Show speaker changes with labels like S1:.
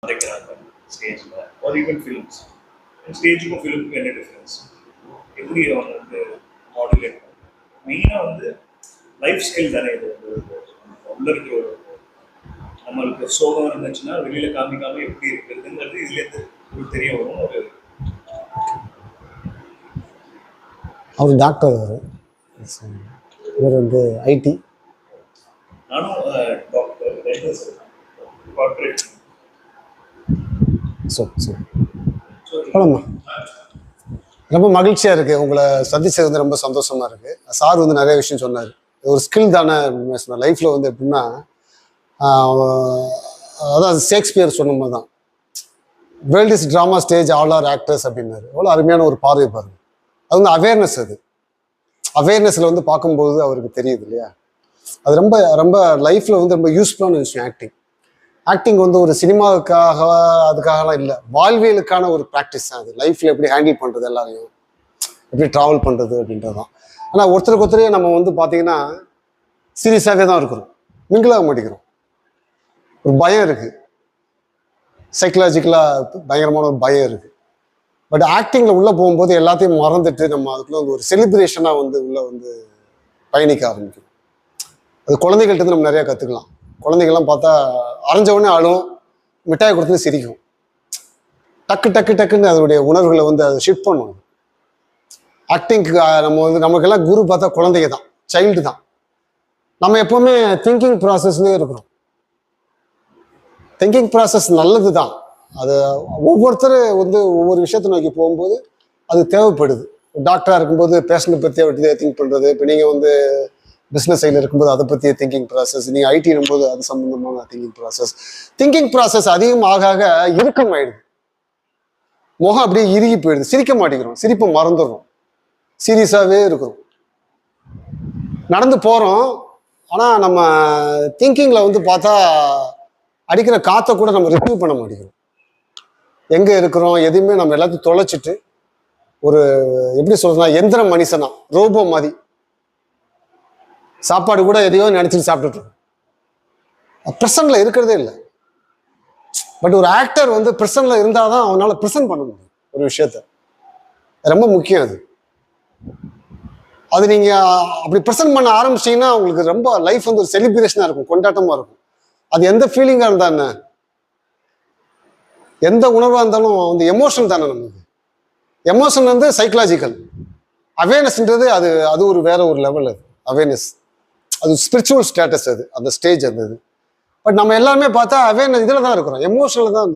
S1: மறைக்கிறாங்க ஸ்டேஜில் R even films. ஸ்டேஜுக்கும் ஃபிலிமுக்கும் என்ன difference, எப்படி அவங்க வந்து மாடுலேட் பண்ணுறாங்க. மெயினாக வந்து லைஃப் ஸ்கில் தானே இது. உள்ள இருக்க ஒரு நம்மளுக்கு சோகம் இருந்துச்சுன்னா வெளியில் காமிக்காம எப்படி இருக்குதுங்கிறது இதுலேருந்து ஒரு தெரிய வரும்.
S2: அவர் டாக்டர், இவர் வந்து ஐடி.
S1: நானும் டாக்டர் கார்பரேட்.
S2: ரொம்ப மகிழ்ச்சியாக இருக்குது உங்களை சந்திச்சது வந்து ரொம்ப சந்தோஷமாக இருக்குது. சார் வந்து நிறைய விஷயம் சொன்னார். ஒரு ஸ்கில் தானே சொன்னார். லைஃப்பில் வந்து எப்படின்னா அதான் ஷேக்ஸ்பியர் சொன்ன மாதிரி தான், world is drama stage all are actors அப்படின்னாரு. எவ்வளோ அருமையான ஒரு பார்வை பாருங்க. அது வந்து அவேர்னஸ். அது அவேர்னஸில் வந்து பார்க்கும்போது அவருக்கு தெரியுது இல்லையா. அது ரொம்ப ரொம்ப லைஃப்பில் வந்து ரொம்ப யூஸ்ஃபுல்லான விஷயம். ஆக்டிங் வந்து ஒரு சினிமாவுக்காக அதுக்காகலாம் இல்லை, வாழ்வியலுக்கான ஒரு ப்ராக்டிஸ் தான். அது லைஃப்பில் எப்படி ஹேண்டில் பண்ணுறது, எல்லாரையும் எப்படி ட்ராவல் பண்ணுறது அப்படின்றது தான். ஆனால் ஒருத்தருக்கு ஒருத்தரே நம்ம வந்து பார்த்தீங்கன்னா சீரியஸாகவே தான் இருக்கிறோம், மிங்கிளாக மாட்டேங்கிறோம். ஒரு பயம் இருக்குது, சைக்கலாஜிக்கலாக பயங்கரமான ஒரு பயம் இருக்குது. பட் ஆக்டிங்கில் உள்ளே போகும்போது எல்லாத்தையும் மறந்துட்டு நம்ம அதுக்குள்ள வந்து ஒரு செலிப்ரேஷனாக வந்து உள்ளே வந்து பயணிக்க ஆரம்பிக்கும். அது குழந்தைகள்கிட்ட நம்ம நிறையா கற்றுக்கலாம். குழந்தைகள்லாம் பார்த்தா அரைஞ்சவொடனே அழும், மிட்டாய் கொடுத்து சிரிக்கும். டக்கு டக்கு டக்குன்னு அதனுடைய உணர்வுகளை வந்து அதை ஷிஃப்ட் பண்ணும். ஆக்டிங்க்கு நம்ம வந்து நமக்கெல்லாம் குரு பார்த்தா குழந்தைங்க தான், சைல்டு தான். நம்ம எப்போவுமே திங்கிங் ப்ராசஸ்லேயே இருக்கிறோம். திங்கிங் ப்ராசஸ் நல்லது தான். அது ஒவ்வொருத்தர் வந்து ஒவ்வொரு விஷயத்தை நோக்கி போகும்போது அது தேவைப்படுது. டாக்டராக இருக்கும்போது பேஷண்ட்டை பற்றி திங்க் பண்ணுறது, இப்போ நீங்கள் வந்து பிஸ்னஸ் சைடில் இருக்கும்போது அதை பற்றிய திங்கிங் ப்ராசஸ், நீங்கள் ஐடி இருக்கும்போது அது சம்மந்தமான திங்கிங் ப்ராசஸ் அதிகமாக இறுக்கமாயிடுது. முகம் அப்படியே இறுகி போயிடுது, சிரிக்க மாட்டேங்கிறோம், சிரிப்பை மறந்துடுறோம், சீரியஸாகவே இருக்கிறோம். நடந்து போகிறோம், ஆனால் நம்ம திங்கிங்கில் வந்து பார்த்தா அடிக்கிற காற்றை கூட நம்ம ரிசீவ் பண்ண மாட்டேங்கிறோம். எங்கே இருக்கிறோம் எதுவுமே நம்ம எல்லாத்தையும் தொலைச்சிட்டு ஒரு எப்படி சொல்றதுன்னா எந்திர மனுஷனா, ரோபோ மாதிரி. சாப்பாடு கூட எதையோ நினைச்சிட்டு சாப்பிட்டுட்டு பிரசன்ட்ல இருக்கிறதே இல்லை. பட் ஒரு ஆக்டர் வந்து பிரசன்ட்ல இருந்தாதான் அவனால பிரசன்ட் பண்ண முடியும் ஒரு விஷயத்த. ரொம்ப முக்கியம் அது. அது நீங்க அப்படி பிரசன்ட் பண்ண ஆரம்பிச்சீங்கன்னா உங்களுக்கு ரொம்ப லைஃப் வந்து ஒரு செலிப்ரேஷனா இருக்கும், கொண்டாட்டமா இருக்கும். அது எந்த ஃபீலிங்கா இருந்தா என்ன, எந்த உணர்வாக இருந்தாலும் வந்து எமோஷன் தானே. நமக்கு எமோஷன் வந்து சைக்கலாஜிக்கல். அவேர்னஸ்ன்றது அது அது ஒரு வேற ஒரு லெவல். அது அவேர்னஸ், அது ஸ்பிரிச்சுவல் ஸ்டேட்டஸ். அது அந்த ஸ்டேஜ் அந்த இது. பட் நம்ம எல்லாருமே பார்த்தா அவேர்னஸ் இதில் தான் இருக்கிறோம், எமோஷனில் தான்.